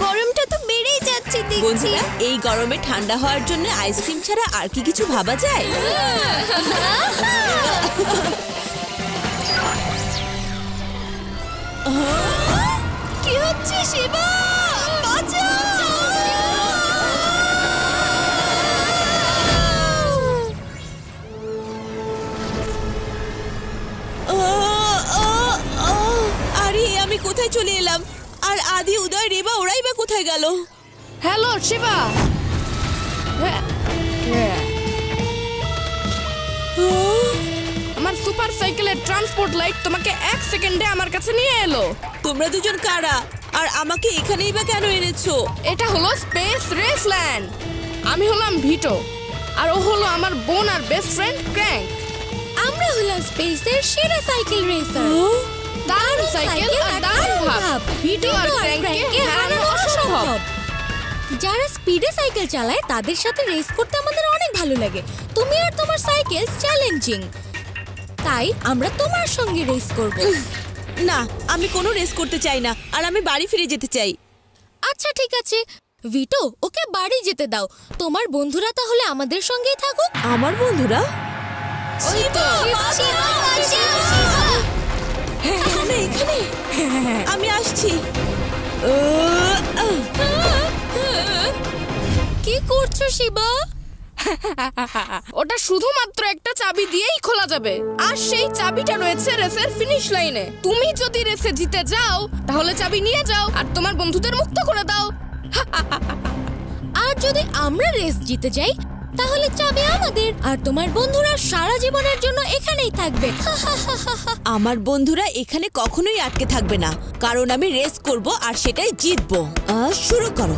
গরমটা তো বেড়েই যাচ্ছে দেখছি। বন্ধুরা, এই গরমে ঠান্ডা হওয়ার জন্য আইসক্রিম ছাড়া আর কি কিছু ভাবা যায়? কি হচ্ছে শিবা? আরে আমি কোথায় চলে এলাম? আর আদি, উদয়, রেবা ওরাই বা কোথায় গেল? হ্যালো শিবা। আমার সুপার সাইকেলের ট্রান্সপোর্ট লাইট তোমাকে 1 সেকেন্ডে আমার কাছে নিয়ে এলো। তোমরা দুজন কারা? আর আমাকে এখানেই বা কেন এনেছো? এটা হলো স্পেস রেসল্যান্ড। আমি হলাম ভিটো, আর ও হলো আমার বোন আর বেস্ট ফ্রেন্ড ক্র্যাঙ্ক। আমরা হলাম স্পেসের সেরা সাইকেল রেসার। দারুণ সাইকেল আর দারুণ ভাব। ভিটো আর ক্র্যাঙ্ককে হারানো অসম্ভব। যারা স্পিডে সাইকেল চালায় তাদের সাথে রেস করতে আমাদের অনেক ভালো লাগে। তুমি আর তোমার সাইকেল চ্যালেঞ্জিং, তাই আমরা তোমার সঙ্গে রেস করব। না, আমি কোনো রেস করতে চাই না, আর আমি বাড়ি ফিরে যেতে চাই। আচ্ছা ঠিক আছে ভিটো, ওকে বাড়ি যেতে দাও। তোমার বন্ধুরা তাহলে আমাদের সঙ্গেই থাকুক। আমার বন্ধুরা? ওই তো এখানে এখানে আমি আসছি। কি করছো শিবা? ওটা শুধুমাত্র একটা চাবি দিয়েই খোলা যাবে, আর সেই চাবিটা রয়েছে রেসের ফিনিশ লাইনে। তুমি যদি রেসে জিতে যাও তাহলে চাবি নিয়ে যাও আর তোমার বন্ধুদের মুক্ত করে দাও। আর যদি আমরা রেস জিতে যাই তাহলে চাবি আমাদের, আর তোমার বন্ধুরা সারা জীবনের জন্য এখানেই থাকবে। আমার বন্ধুরা এখানে কখনোই আটকে থাকবে না, কারণ আমি রেস করব আর সেটাই জিতবো। শুরু করো।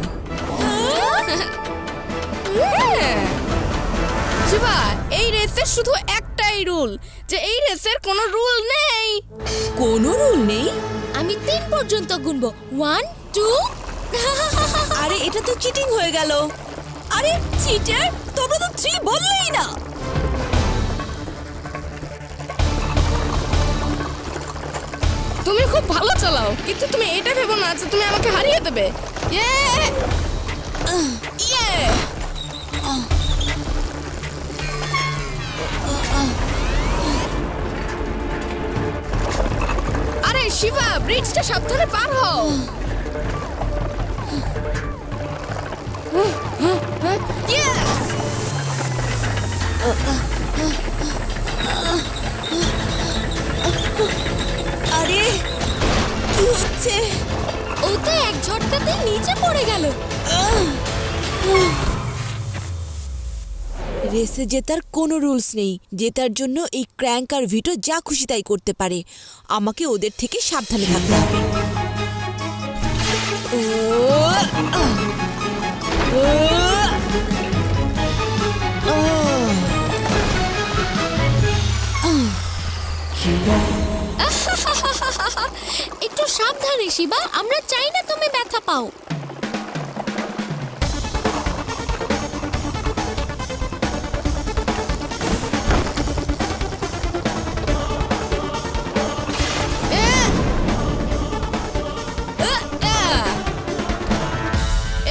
শিবা, এই রেসের শুধু একটাই রুল, যে এই রেসের কোনো রুল নেই। কোনো রুল নেই? আমি 3 পর্যন্ত গুনবো। 1 2। আরে এটা তো চিটিং হয়ে গেল। আরে চিটার, তোমরা তো 3 বললেই না। তুমি খুব ভালো চালাও, কিন্তু তুমি এটা ভেবো না যে তুমি আমাকে হারিয়ে দেবে। আরে শিবা, ব্রিজটা সাবধানে পার হও। আরে কি হচ্ছে? ও তো এক ঝটকাতে নিচে পড়ে গেল। রেসে জেতার কোনো রুলস নেই। জেতার জন্য এই ক্র্যাঙ্ক আর ভিটো যা খুশি তাই করতে পারে। আমাকে ওদের থেকে সাবধানে থাকতে হবে। একটু সাবধানে শিবা, আমরা চাই না তুমি ব্যথা পাও।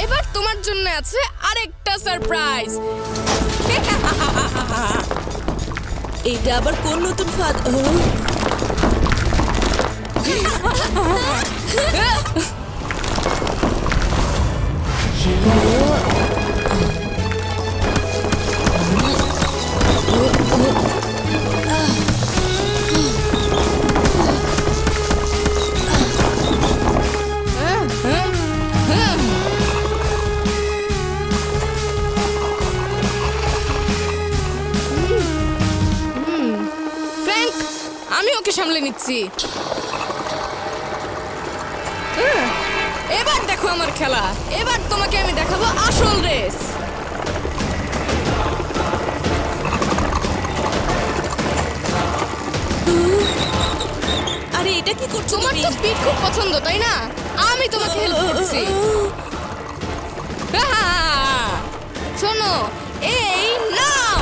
এবার তোমার জন্য আছে আরেকটা সারপ্রাইজ। এটা আবার কোন নতুন ফাঁদ? ক্র্যাঙ্ক, আমি ওকে সামলে নিচ্ছি। এবার দেখো আমার খেলা। এবার তোমাকে আমি দেখাবো আসল রেস। আরে এটা কি করছো তোমার তুমি? তো স্পিড খুব পছন্দ, তাই না? আমি তোমাকে হেল্প করছি। শোনো, এই নাও।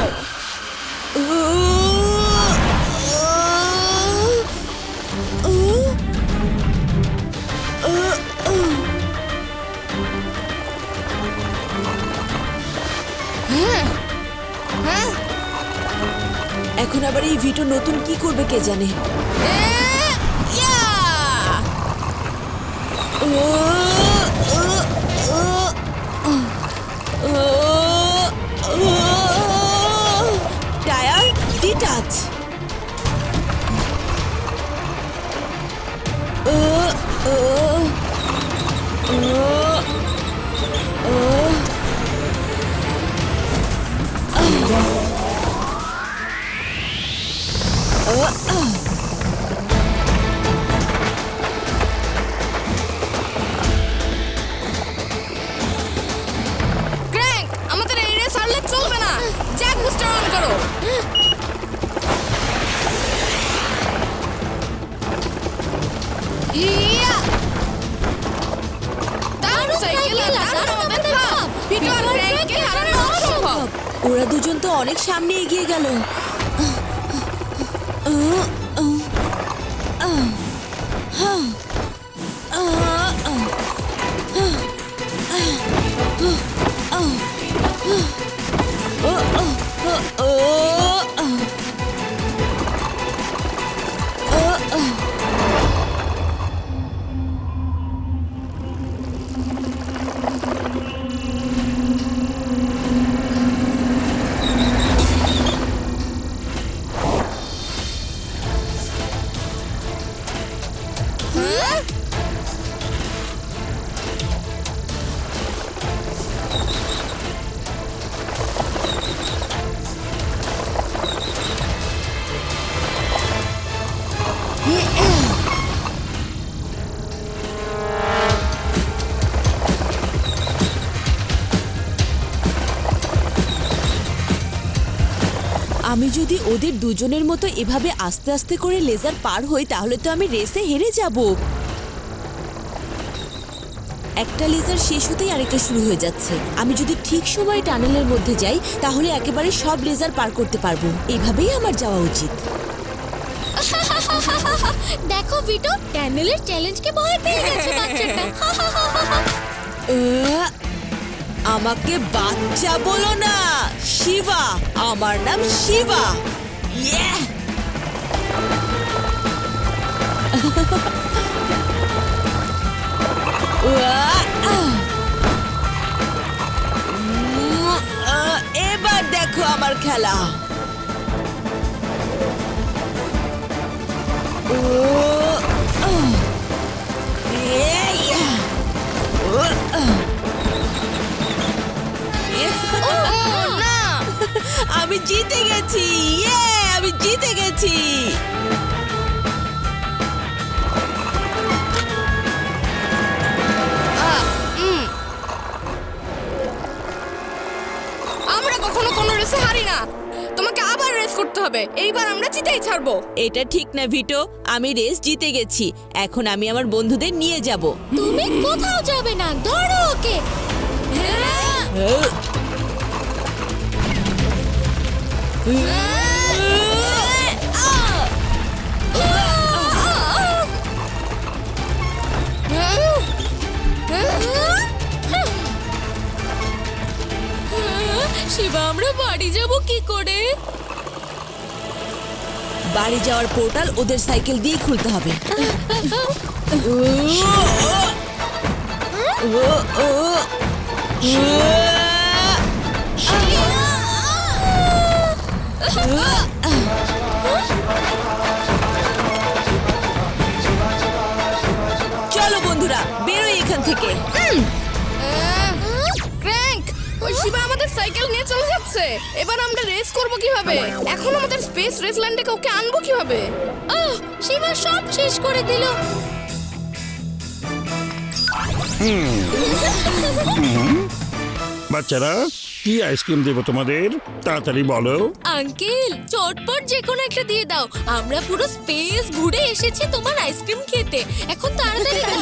এখন আবার এই ভিটো নতুন কি করবে কে জানে। Tyre detach. ক্র্যাঙ্ক, আমাদের এই রেস হারলে চলবে না। জ্যাক বুস্টার অন করো। ইয়া! দারুণ সাইকেল, দারুণ আমাদের ভাব। ভিটো আর ক্র্যাঙ্ককে হারানো অসম্ভব। ওরা দুজন তো অনেক সামনে এগিয়ে গেল। আমি যদি ওদের দুজনের মতো এভাবে আস্তে আস্তে করে লেজার পার হই তাহলে তো আমি রেসে হেরে যাব। একটা লেজার শেষ হতেই আরেকটা শুরু হয়ে যাচ্ছে। আমি যদি ঠিক সময়ে টানেলের মধ্যে যাই তাহলে একেবারে সব লেজার পার করতে পারবো। এইভাবেই আমার যাওয়া উচিত। দেখো ভিটো, ট্যানেলের চ্যালেঞ্জকে ভয় পেয়ে গেছে বাচ্চাটা। আমাকে বাচ্চা বলো না, শিবা। আমার নাম শিবা। ইয়ে! এবার দেখো আমার খেলা। আমি জিতে গেছি। আমি জিতে গেছি। আমরা কখনো কোনো রেসে হারি না। তোমাকে আবার রেস করতে হবে। এইবার আমরা জিতেই ছাড়বো। এটা ঠিক না ভিটো, আমি রেস জিতে গেছি। এখন আমি আমার বন্ধুদের নিয়ে যাব। তুমি কোথাও যাবে না, ধরো ওকে। শিবা, আমরা বাড়ি যাব কি করে? বাড়ি যাওয়ার পোর্টাল ওদের সাইকেল দিয়ে খুলতে হবে। চলো বন্ধুরা, বেরোই এখান থেকে। ক্র্যাঙ্ক, ওই শিবা আমাদের সাইকেল নিয়ে চলে যাচ্ছে। এবার আমরা রেস করব কিভাবে? এখন আমাদের স্পেস রেসল্যান্ডে ওকে আনবো কিভাবে? শিবা সব শেষ করে দিল। বাচ্চারা, কি আইসক্রিম দেবো তোমাদের? তাড়াতাড়ি বলো। আঙ্কেল, চটপট যে কোনো একটা দিয়ে দাও। আমরা পুরো স্পেস ঘুরে এসেছি তোমার আইসক্রিম খেতে। এখন তাড়াতাড়ি দাও।